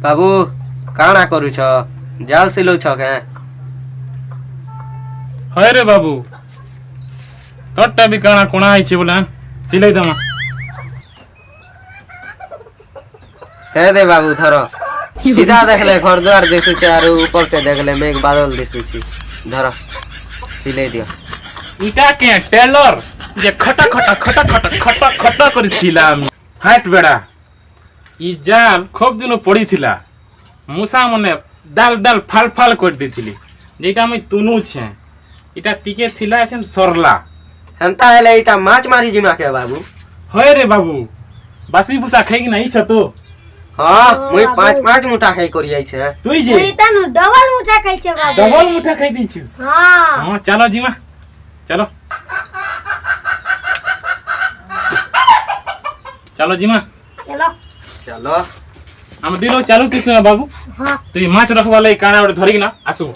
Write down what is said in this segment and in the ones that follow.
बाबू काना करू छ जाल सिलो छ के हाय रे बाबू तोटा भी काना कोना आई छे बोला सिलाई दमा हे दे बाबू धरो सीधा देखले घर द्वार दिसु छ आरो ऊपर के देखले मेघ बादल दिसु छी धरो सिलाई दियो इटा के टेलर जे खटा खटा खटा खटा खटा खटा कर सिलाम हाट बेड़ा ई जाल खूब दिन पड़ी थिला मूसा मने दाल दाल फाल फाल कर देथिली जेटा मैं तुनु छे इटा टिके थिला छन सरला हंता हेले इटा माछ मारी जिमा के बाबू होय रे बाबू बासी भूसा खाई कि नहीं छ तो हां मुई पांच मुठा खाई करी आई छे तुई जे मुई तनु डबल मुठा खाई छे बाबू डबल मुठा खाई दी छु हां चलो जिमा चलो चलो जिमा चलो चलो हम दिलो चालू थिसु बाबू हां तुई माछ रखवा लई काना ओडे धरि ना आसु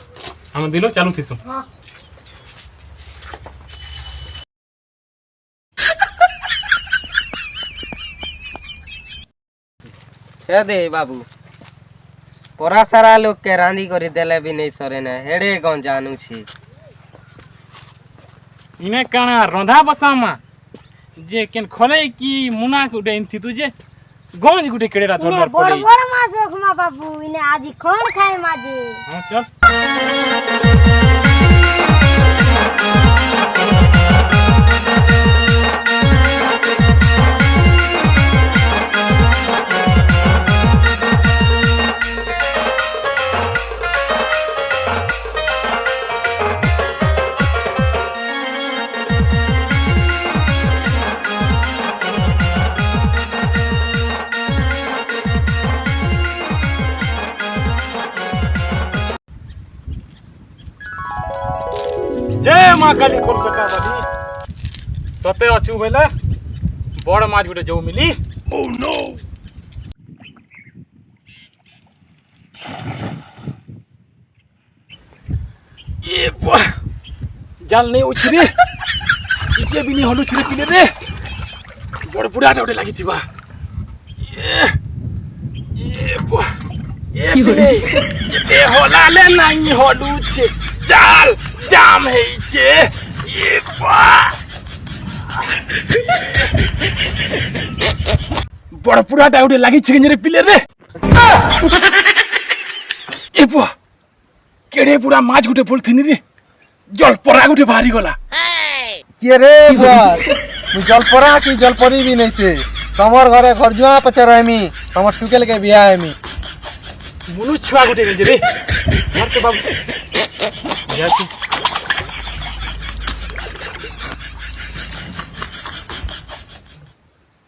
हम दिलो चालू थिसु हां हे दे बाबू परा सारा लोग के रांदी करी देले भी नहीं सरे ने हेडे गन जानू छी इने काना रंधा बसामा जे केन खोले की मुना गुडे इंथि तुजे गंज गुडे केडेरा धरबर पड़े बड़ बड़ माछ रखमा बाबू इने आजी कोन खाए माजी हां चल जय मां काली कोलकाता बादी सते अछु बेला बड़ माछ गुटे जो मिली ओ नो ये जाल नहीं उछरे टिके भी नहीं हलु छरे पिले रे बड़ बुढ़ा टाउटे लागि थिबा ये पिले जेते होला ले नाही हलु छे जाल जाम है छे ये बड़ पुरा टाउटे लागि छिन रे पिले रे ए बो केडे पुरा माछ गुटे फुल थिनी रे जलपरा गुटे भारी गला के रे बुआ मु जलपरा की जलपरी भी नहीं से तमर घरे घर जुआ पचे रहमी तमर टुकेल के बियाह हेमी मुनु छुआ गुटे गंजे रे मार के बाबू जैसे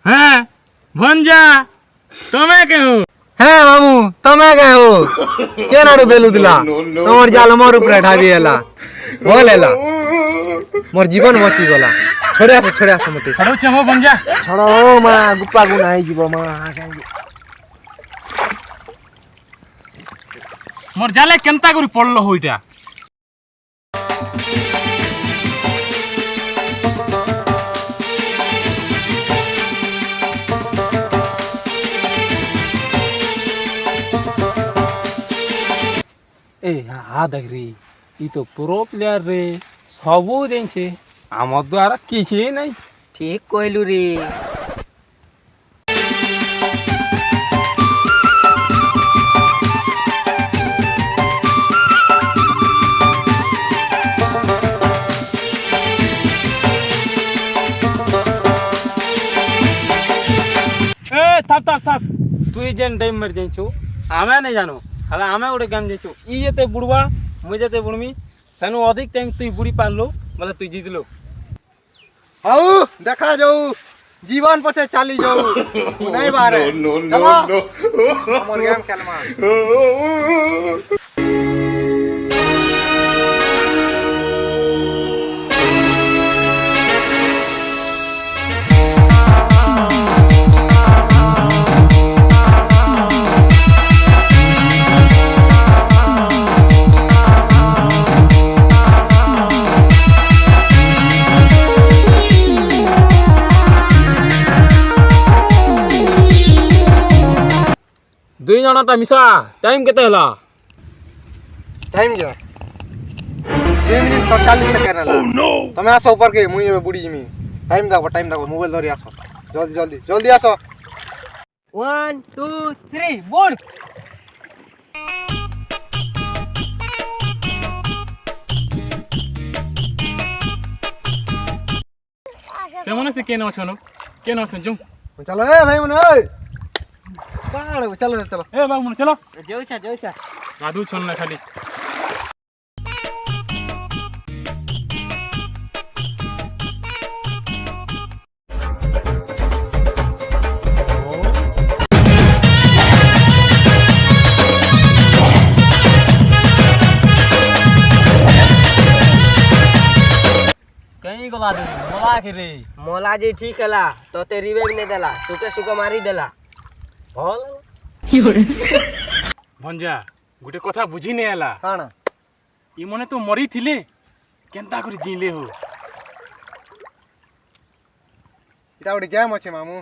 हाँ भंजा तुम्हें कहूँ है मामू तमे गए हो के नाडू बेलु दिला तमर जाल मोर ऊपर ढाबी हला होलेला मोर जीवन बची गला छोड़िया से मते छड़ो छे हो भंजा छोड़ो मा गुप्पा गुना आई जीवो मा मोर जाले केनता करी पड़लो होइटा ए हा देख रे ई तो प्रो प्लेयर रे सबू दिन छे आम द्वारा किछि नहीं ठीक कहलू रे ए थप तू जेन टाइम मर जाइछु आमे नहीं जानो हला आमे ओडे गेम जाइछु ई जेते बुड़वा मुई जेते बुड़मी सनु अधिक टाइम तू बुड़ी पालो मतलब तू जीत लो हाउ देखा जाऊ जीवन पछे चाली जाऊ नहीं बारे चलो हमर गेम खेलमा দুই জনটা মিশা টাইম কেতে হলা টাইম যা 2 মিনিট 47 সেকেন্ড হলা তুমি আসো উপর কে মুই এবে বুড়ি জিমি টাইম দাও মোবাইল ধরি আসো জলদি আসো 1 2 3 बोल ସେମାନେ ସେ କେନ ଅଛନ୍ ଯୋଉ चलो ए भाई मन ए काड़ चलो ଏ ବାବୁ ମାନେ ଚଲ जोसा ଗାଧୁ ଛନ୍ ନା ଖାଲି कहीं गला दे मला के रे मोला जी ठीक हला तो ते रिवाइव ने देला सुके मारी देला भल ଭଞ୍ଜା ଗୋଟେ କଥା ବୁଝି ନେ ହେଲା काना ଇ ମନେ ତ ମରି ଥିଲେ କେନ୍ତା କରି ଜିଲେ ହୋ इटा गोटे गेम अच्छे मामू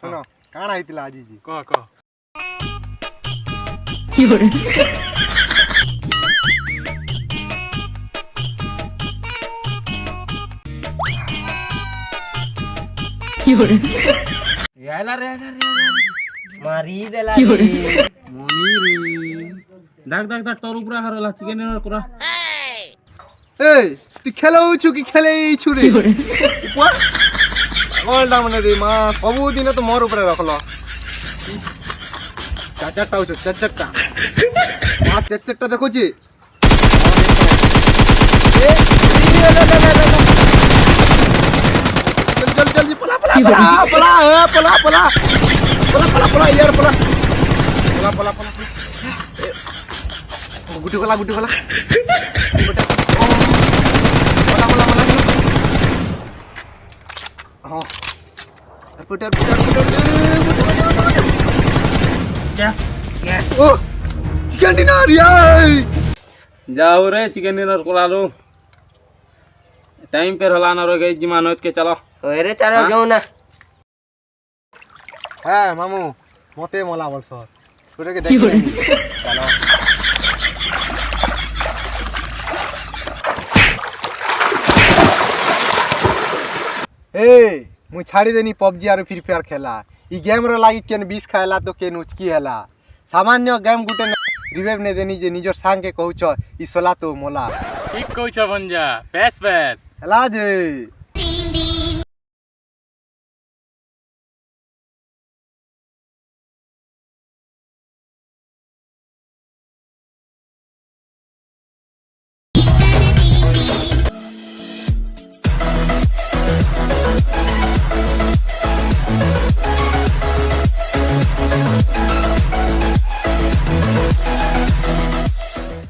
सुनो काना हितला आजी जी କହ याला रे मारी देला मनी रे दाग तोर ऊपर हरला चिकन करा ए तू खेलो छु कि खेले छु रे गोल्डा मन रे मा सबु दिन तो मोर ऊपर रखलो चाचाटा छु चाचाटा मा चाचाटा देखो छी ए जल्दी पला यार पला गुटी पला हाँ पुटर यस ओ चिकन डिनर यार जाओ रे चिकन डिनर करा लो टाइम पे हला ना रो गई जिमा नोत के चलो ओरे चारो जाऊ ना হ্যাঁ মামু মতে মলা বলছ তোরেকে দেখি চলো ए मुई छाड़ी देनी पबजी और फ्री फायर खेला ई गेम रो लागी केन 20 खाएला तो केन उचकी हैला सामान्य गेम गुटे रिवाइव ने देनी जे निजर सांग के कहूछ ई सोला तो मोला ठीक कहूछ भंजा बेस हला जे